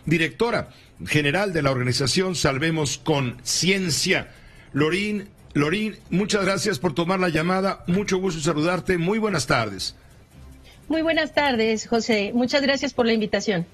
directora general de la organización Salvemos Conciencia. Lorín, muchas gracias por tomar la llamada, mucho gusto saludarte, muy buenas tardes. Muy buenas tardes, José, muchas gracias por la invitación.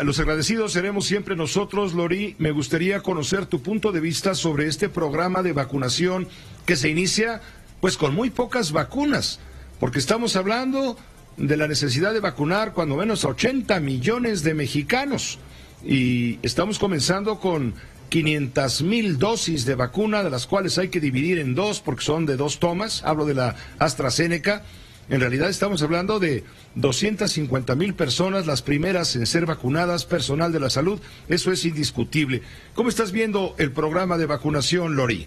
Los agradecidos seremos siempre nosotros, Lorí. Me gustaría conocer tu punto de vista sobre este programa de vacunación que se inicia pues con muy pocas vacunas, porque estamos hablando de la necesidad de vacunar cuando menos a 80 millones de mexicanos y estamos comenzando con 500,000 dosis de vacuna, de las cuales hay que dividir en dos porque son de 2 tomas, hablo de la AstraZeneca. En realidad estamos hablando de 250,000 personas, las primeras en ser vacunadas, personal de la salud, eso es indiscutible. ¿Cómo estás viendo el programa de vacunación, Lorí?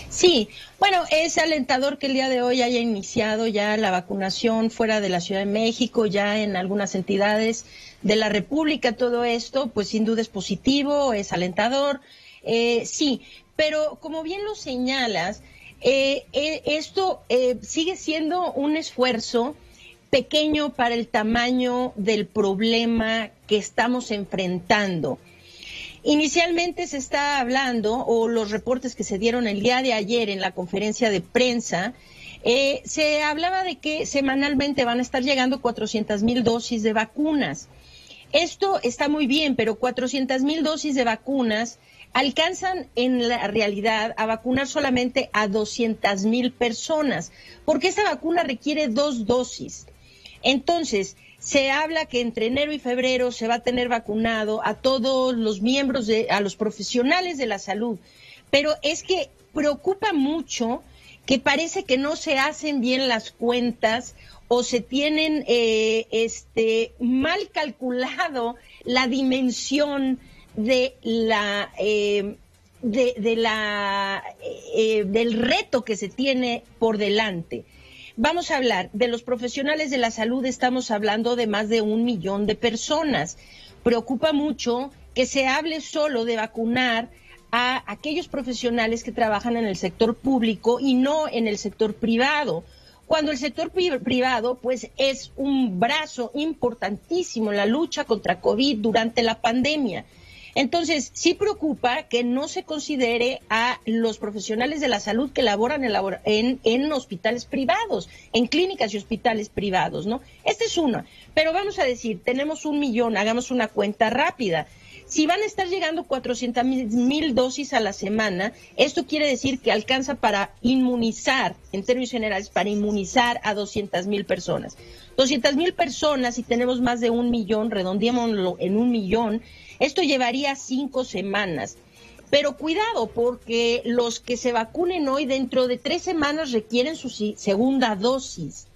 Sí, bueno, es alentador que el día de hoy haya iniciado ya la vacunación fuera de la Ciudad de México, ya en algunas entidades de la República. Todo esto, pues sin duda es positivo, es alentador, sí, pero como bien lo señalas, esto sigue siendo un esfuerzo pequeño para el tamaño del problema que estamos enfrentando. Inicialmente se está hablando, o los reportes que se dieron el día de ayer en la conferencia de prensa, se hablaba de que semanalmente van a estar llegando 400,000 dosis de vacunas. Esto está muy bien, pero 400,000 dosis de vacunas alcanzan en la realidad a vacunar solamente a 200,000 personas, porque esta vacuna requiere 2 dosis. Entonces, se habla que entre enero y febrero se va a tener vacunado a todos los miembros, a los profesionales de la salud, pero es que preocupa mucho que parece que no se hacen bien las cuentas o se tienen mal calculado la dimensión del reto que se tiene por delante. Vamos a hablar de los profesionales de la salud, estamos hablando de más de 1 millón de personas. Preocupa mucho que se hable solo de vacunar a aquellos profesionales que trabajan en el sector público y no en el sector privado, cuando el sector privado pues es un brazo importantísimo en la lucha contra COVID durante la pandemia. Entonces, sí preocupa que no se considere a los profesionales de la salud que laboran en hospitales privados, en clínicas y hospitales privados, ¿no? Esta es una, pero vamos a decir, tenemos 1 millón, hagamos una cuenta rápida. Si van a estar llegando 400,000 dosis a la semana, esto quiere decir que alcanza para inmunizar, en términos generales, para inmunizar a 200,000 personas. 200,000 personas, y tenemos más de 1 millón, redondeémoslo en 1 millón, esto llevaría 5 semanas. Pero cuidado, porque los que se vacunen hoy dentro de 3 semanas requieren su segunda dosis.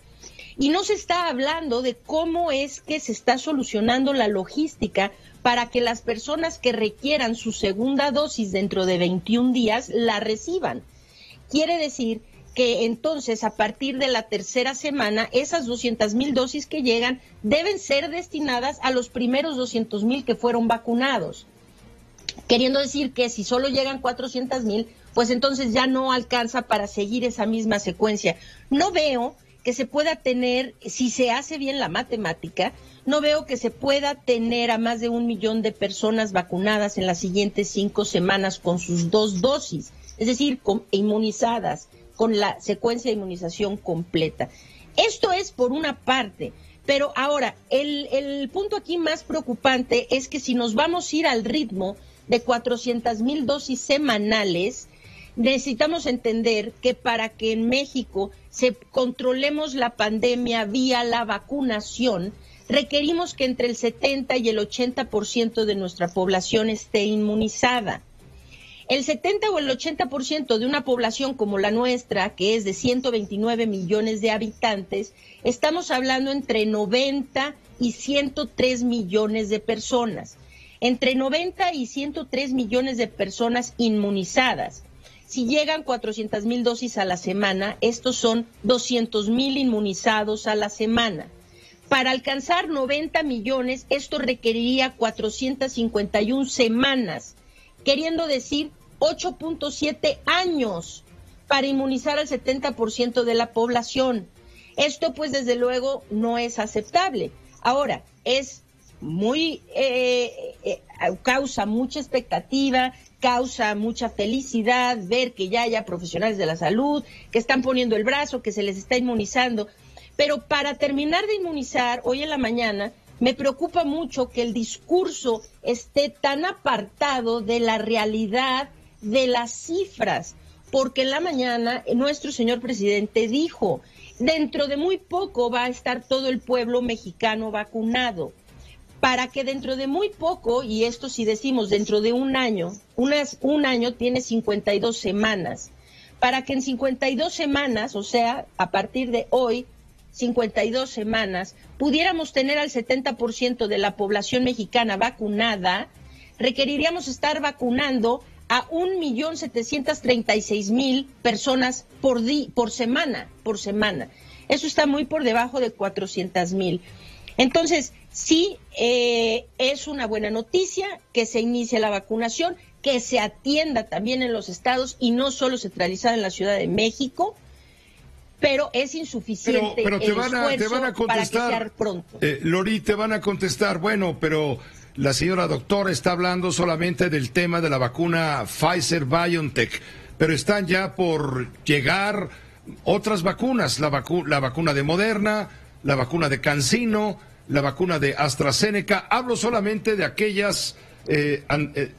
Y no se está hablando de cómo es que se está solucionando la logística para que las personas que requieran su segunda dosis dentro de 21 días la reciban. Quiere decir que entonces a partir de la 3ª semana esas 200,000 dosis que llegan deben ser destinadas a los primeros 200,000 que fueron vacunados. Queriendo decir que si solo llegan 400,000, pues entonces ya no alcanza para seguir esa misma secuencia. No veo que se pueda tener, si se hace bien la matemática, no veo que se pueda tener a más de 1 millón de personas vacunadas en las siguientes 5 semanas con sus 2 dosis, es decir, inmunizadas, con la secuencia de inmunización completa. Esto es por una parte, pero ahora, el punto aquí más preocupante es que si nos vamos a ir al ritmo de 400,000 dosis semanales, necesitamos entender que para que en México controlemos la pandemia vía la vacunación, requerimos que entre el 70 y el 80% de nuestra población esté inmunizada. El 70 o el 80% de una población como la nuestra, que es de 129 millones de habitantes, estamos hablando entre 90 y 103 millones de personas. Entre 90 y 103 millones de personas inmunizadas. Si llegan 400,000 dosis a la semana, estos son 200,000 inmunizados a la semana. Para alcanzar 90 millones, esto requeriría 451 semanas, queriendo decir 8.7 años para inmunizar al 70% de la población. Esto, pues, desde luego, no es aceptable. Ahora, es causa mucha expectativa, causa mucha felicidad ver que ya haya profesionales de la salud que están poniendo el brazo, que se les está inmunizando. Pero para terminar de inmunizar, hoy en la mañana, me preocupa mucho que el discurso esté tan apartado de la realidad de las cifras, porque en la mañana nuestro señor presidente dijo, dentro de muy poco va a estar todo el pueblo mexicano vacunado, para que dentro de muy poco, y esto si decimos dentro de un año, un año tiene 52 semanas, para que en 52 semanas, o sea, a partir de hoy, 52 semanas, pudiéramos tener al 70% de la población mexicana vacunada, requeriríamos estar vacunando a 1.736.000 personas por semana. Eso está muy por debajo de 400.000. Entonces, sí, es una buena noticia que se inicie la vacunación, que se atienda también en los estados y no solo centralizada en la Ciudad de México, pero es insuficiente pero te van a contestar, para que sea pronto. Lori, te van a contestar, bueno, pero la señora doctora está hablando solamente del tema de la vacuna Pfizer-BioNTech, pero están ya por llegar otras vacunas, la vacuna de Moderna, la vacuna de CanSino, la vacuna de AstraZeneca. Hablo solamente de aquellas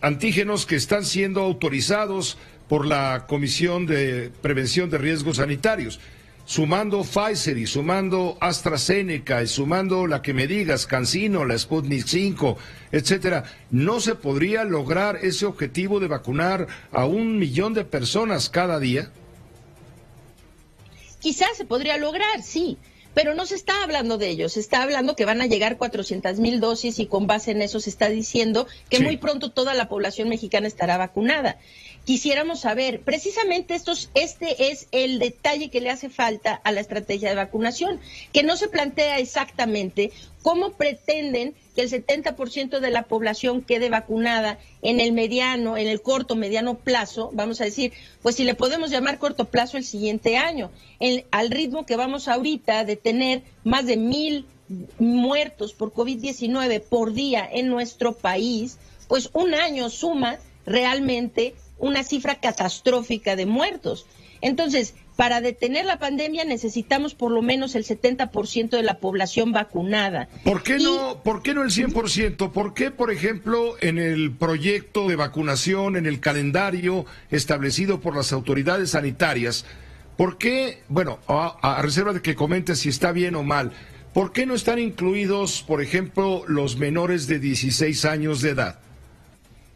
antígenos que están siendo autorizados por la Comisión de Prevención de Riesgos Sanitarios. Sumando Pfizer y sumando AstraZeneca y sumando la que me digas, CanSino, la Sputnik 5, etcétera, ¿no se podría lograr ese objetivo de vacunar a 1 millón de personas cada día? Quizás se podría lograr, sí, pero no se está hablando de ello, se está hablando que van a llegar 400.000 dosis y con base en eso se está diciendo que muy pronto toda la población mexicana estará vacunada. Quisiéramos saber, precisamente este es el detalle que le hace falta a la estrategia de vacunación, que no se plantea exactamente cómo pretenden que el 70% de la población quede vacunada en el corto, mediano plazo, vamos a decir, pues si le podemos llamar corto plazo el siguiente año, al ritmo que vamos ahorita de tener más de 1,000 muertos por COVID-19 por día en nuestro país, pues un año suma realmente una cifra catastrófica de muertos. Entonces, para detener la pandemia necesitamos por lo menos el 70% de la población vacunada. ¿Por qué no el 100%? ¿Por qué, por ejemplo, en el proyecto de vacunación, en el calendario establecido por las autoridades sanitarias, por qué, bueno, a reserva de que comentes si está bien o mal, ¿por qué no están incluidos, por ejemplo, los menores de 16 años de edad?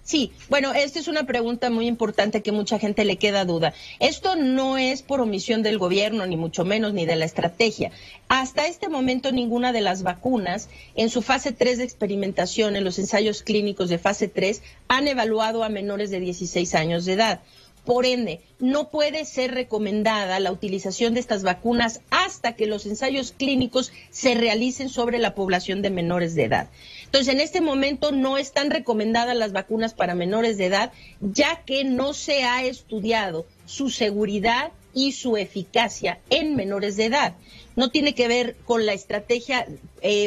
Sí, bueno, esta es una pregunta muy importante que mucha gente le queda duda. Esto no es por omisión del gobierno, ni mucho menos, ni de la estrategia. Hasta este momento ninguna de las vacunas en su fase 3 de experimentación, en los ensayos clínicos de fase 3, han evaluado a menores de 16 años de edad. Por ende, no puede ser recomendada la utilización de estas vacunas hasta que los ensayos clínicos se realicen sobre la población de menores de edad. Entonces, en este momento no están recomendadas las vacunas para menores de edad, ya que no se ha estudiado su seguridad y su eficacia en menores de edad. No tiene que ver con la estrategia,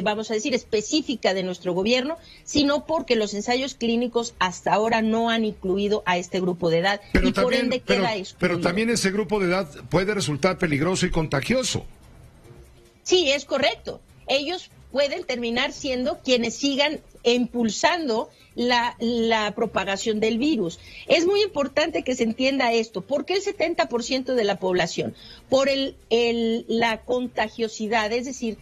vamos a decir, específica de nuestro gobierno, sino porque los ensayos clínicos hasta ahora no han incluido a este grupo de edad y por ende queda excluido. Pero también ese grupo de edad puede resultar peligroso y contagioso. Sí, es correcto. Ellos pueden terminar siendo quienes sigan impulsando la propagación del virus. Es muy importante que se entienda esto. ¿Por qué el 70% de la población? Por la contagiosidad, es decir,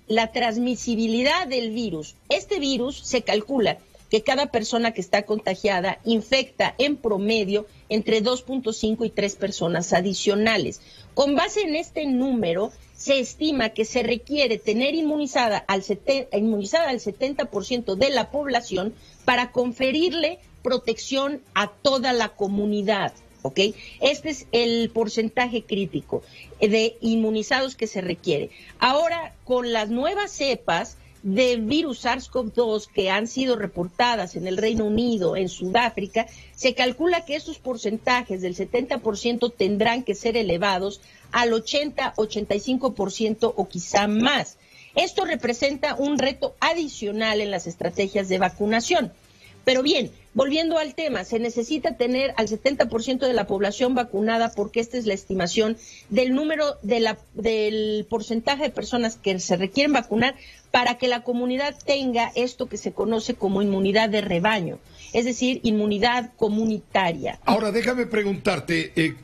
la transmisibilidad del virus. Este virus se calcula que cada persona que está contagiada infecta en promedio entre 2.5 y 3 personas adicionales. Con base en este número, se estima que se requiere tener inmunizada al 70% de la población para conferirle protección a toda la comunidad, ¿ok? Este es el porcentaje crítico de inmunizados que se requiere. Ahora, con las nuevas cepas de virus SARS-CoV-2 que han sido reportadas en el Reino Unido, en Sudáfrica, se calcula que estos porcentajes del 70% tendrán que ser elevados al 80, 85% o quizá más. Esto representa un reto adicional en las estrategias de vacunación. Pero bien, volviendo al tema, se necesita tener al 70% de la población vacunada porque esta es la estimación del número del porcentaje de personas que se requieren vacunar para que la comunidad tenga esto que se conoce como inmunidad de rebaño, es decir, inmunidad comunitaria. Ahora, déjame preguntarte,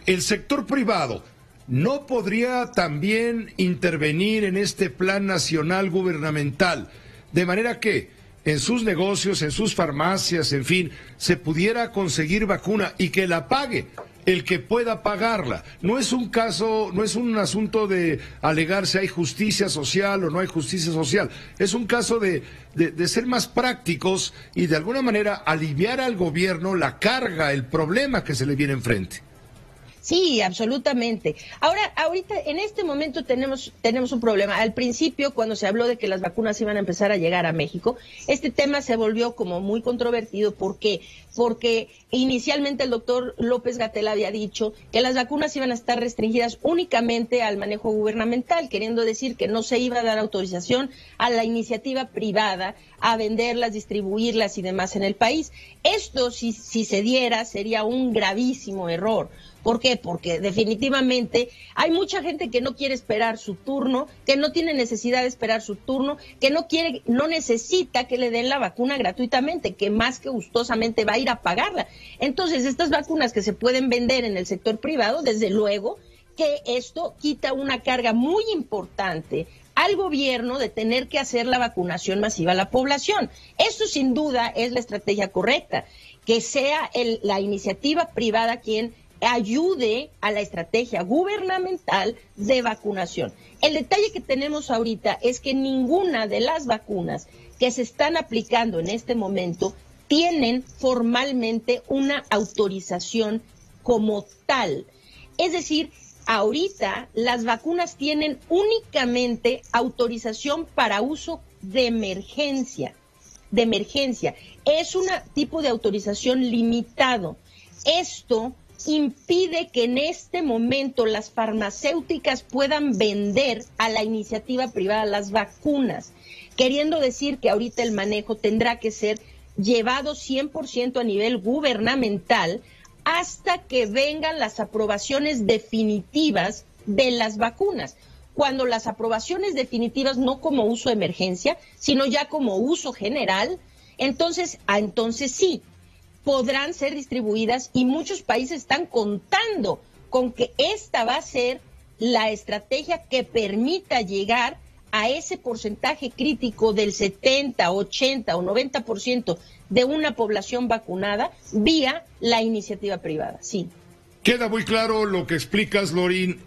¿el sector privado no podría también intervenir en este plan nacional gubernamental de manera que en sus negocios, en sus farmacias, en fin, se pudiera conseguir vacuna y que la pague el que pueda pagarla? No es un caso, no es un asunto de alegar si hay justicia social o no hay justicia social. Es un caso de ser más prácticos y de alguna manera aliviar al gobierno la carga, el problema que se le viene enfrente. Sí, absolutamente. Ahorita, en este momento tenemos un problema. Al principio, cuando se habló de que las vacunas iban a empezar a llegar a México, este tema se volvió como muy controvertido. ¿Por qué? Porque inicialmente el doctor López-Gatell había dicho que las vacunas iban a estar restringidas únicamente al manejo gubernamental, queriendo decir que no se iba a dar autorización a la iniciativa privada a venderlas, distribuirlas y demás en el país. Esto, si se diera, sería un gravísimo error. ¿Por qué? Porque definitivamente hay mucha gente que no quiere esperar su turno, que no tiene necesidad de esperar su turno, que no necesita que le den la vacuna gratuitamente, que más que gustosamente va a ir a pagarla. Entonces, estas vacunas que se pueden vender en el sector privado, desde luego que esto quita una carga muy importante al gobierno de tener que hacer la vacunación masiva a la población. Esto sin duda es la estrategia correcta, que sea la iniciativa privada quien ayude a la estrategia gubernamental de vacunación. El detalle que tenemos ahorita es que ninguna de las vacunas que se están aplicando en este momento tienen formalmente una autorización como tal. Es decir, ahorita las vacunas tienen únicamente autorización para uso de emergencia. Es un tipo de autorización limitado. Esto impide que en este momento las farmacéuticas puedan vender a la iniciativa privada las vacunas, queriendo decir que ahorita el manejo tendrá que ser llevado 100% a nivel gubernamental hasta que vengan las aprobaciones definitivas de las vacunas. Cuando las aprobaciones definitivas, no como uso de emergencia, sino ya como uso general, entonces sí, podrán ser distribuidas y muchos países están contando con que esta va a ser la estrategia que permita llegar a ese porcentaje crítico del 70, 80 o 90% de una población vacunada vía la iniciativa privada, sí. Queda muy claro lo que explicas, Lori.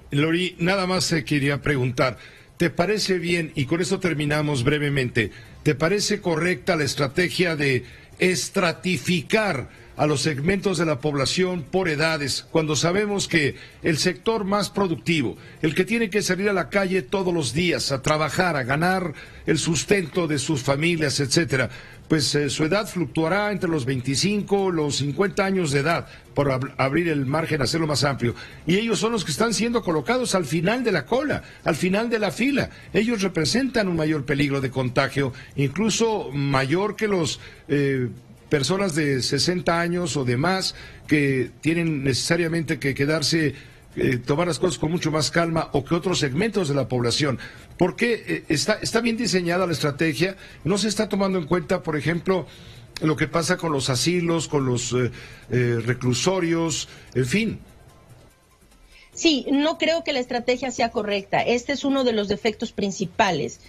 Nada más quería preguntar, ¿te parece bien, y con esto terminamos brevemente, ¿te parece correcta la estrategia de estratificar a los segmentos de la población por edades, cuando sabemos que el sector más productivo, el que tiene que salir a la calle todos los días a trabajar, a ganar el sustento de sus familias, etcétera, pues su edad fluctuará entre los 25, los 50 años de edad, por abrir el margen, hacerlo más amplio. Y ellos son los que están siendo colocados al final de la cola, al final de la fila. Ellos representan un mayor peligro de contagio, incluso mayor que los personas de 60 años o de más, que tienen necesariamente que quedarse, tomar las cosas con mucho más calma, o que otros segmentos de la población. Porque está bien diseñada la estrategia, no se está tomando en cuenta, por ejemplo, lo que pasa con los asilos, con los reclusorios, en fin. Sí, no creo que la estrategia sea correcta. Este es uno de los defectos principales,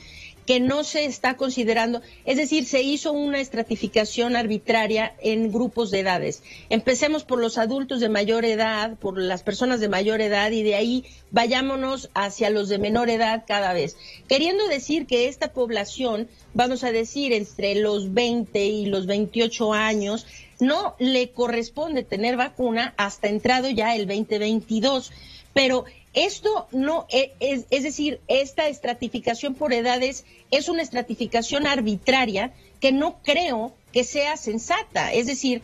que no se está considerando, es decir, se hizo una estratificación arbitraria en grupos de edades. Empecemos por los adultos de mayor edad, por las personas de mayor edad, y de ahí vayámonos hacia los de menor edad cada vez. Queriendo decir que esta población, vamos a decir, entre los 20 y los 28 años, no le corresponde tener vacuna hasta entrado ya el 2022. Pero esto no es decir, esta estratificación por edades es una estratificación arbitraria que no creo que sea sensata. Es decir,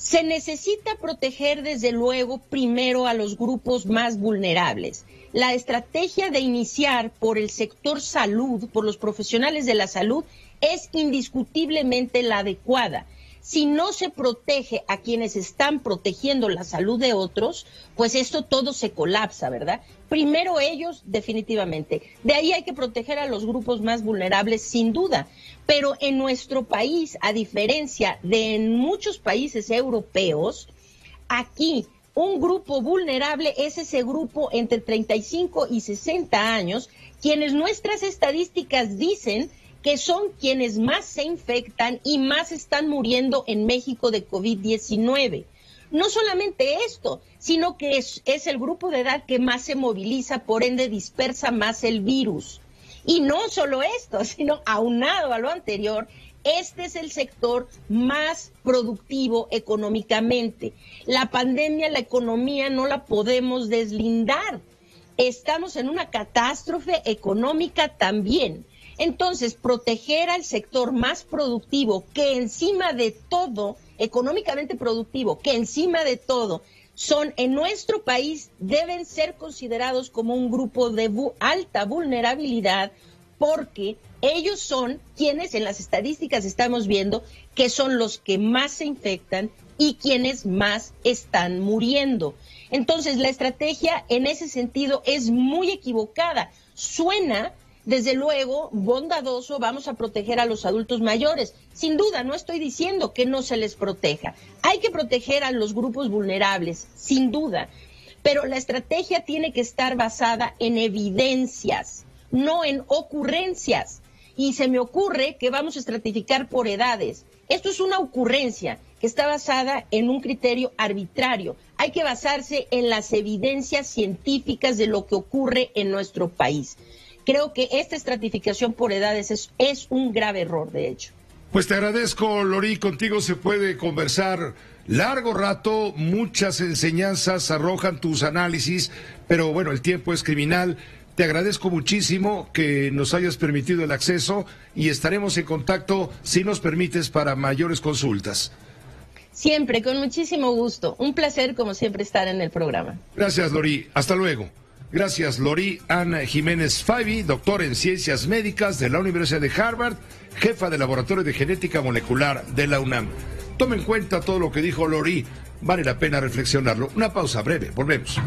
Se necesita proteger desde luego primero a los grupos más vulnerables. La estrategia de iniciar por el sector salud, por los profesionales de la salud, es indiscutiblemente la adecuada. Si no se protege a quienes están protegiendo la salud de otros, pues esto todo se colapsa, ¿verdad? Primero ellos, definitivamente. De ahí hay que proteger a los grupos más vulnerables, sin duda. Pero en nuestro país, a diferencia de en muchos países europeos, aquí un grupo vulnerable es ese grupo entre 35 y 60 años, quienes nuestras estadísticas dicen que son quienes más se infectan y más están muriendo en México de COVID-19. No solamente esto, sino que es el grupo de edad que más se moviliza, por ende dispersa más el virus. Y no solo esto, sino aunado a lo anterior, este es el sector más productivo económicamente. La pandemia, la economía no la podemos deslindar. Estamos en una catástrofe económica también. Entonces, proteger al sector más productivo, que encima de todo, económicamente productivo, que encima de todo, son en nuestro país, deben ser considerados como un grupo de alta vulnerabilidad, porque ellos son quienes en las estadísticas estamos viendo que son los que más se infectan y quienes más están muriendo. Entonces, la estrategia en ese sentido es muy equivocada. Suena, desde luego, bondadoso, vamos a proteger a los adultos mayores. Sin duda, no estoy diciendo que no se les proteja. Hay que proteger a los grupos vulnerables, sin duda. Pero la estrategia tiene que estar basada en evidencias, no en ocurrencias. Y se me ocurre que vamos a estratificar por edades. Esto es una ocurrencia que está basada en un criterio arbitrario. Hay que basarse en las evidencias científicas de lo que ocurre en nuestro país. Creo que esta estratificación por edades es un grave error, de hecho. Pues te agradezco, Lori, contigo se puede conversar largo rato, muchas enseñanzas arrojan tus análisis, pero bueno, el tiempo es criminal. Te agradezco muchísimo que nos hayas permitido el acceso y estaremos en contacto, si nos permites, para mayores consultas. Siempre, con muchísimo gusto. Un placer, como siempre, estar en el programa. Gracias, Lori. Hasta luego. Gracias, Lori Ann Jiménez Faibi, doctora en Ciencias Médicas de la Universidad de Harvard, jefa del Laboratorio de Genética Molecular de la UNAM. Tome en cuenta todo lo que dijo Lori, vale la pena reflexionarlo. Una pausa breve, volvemos.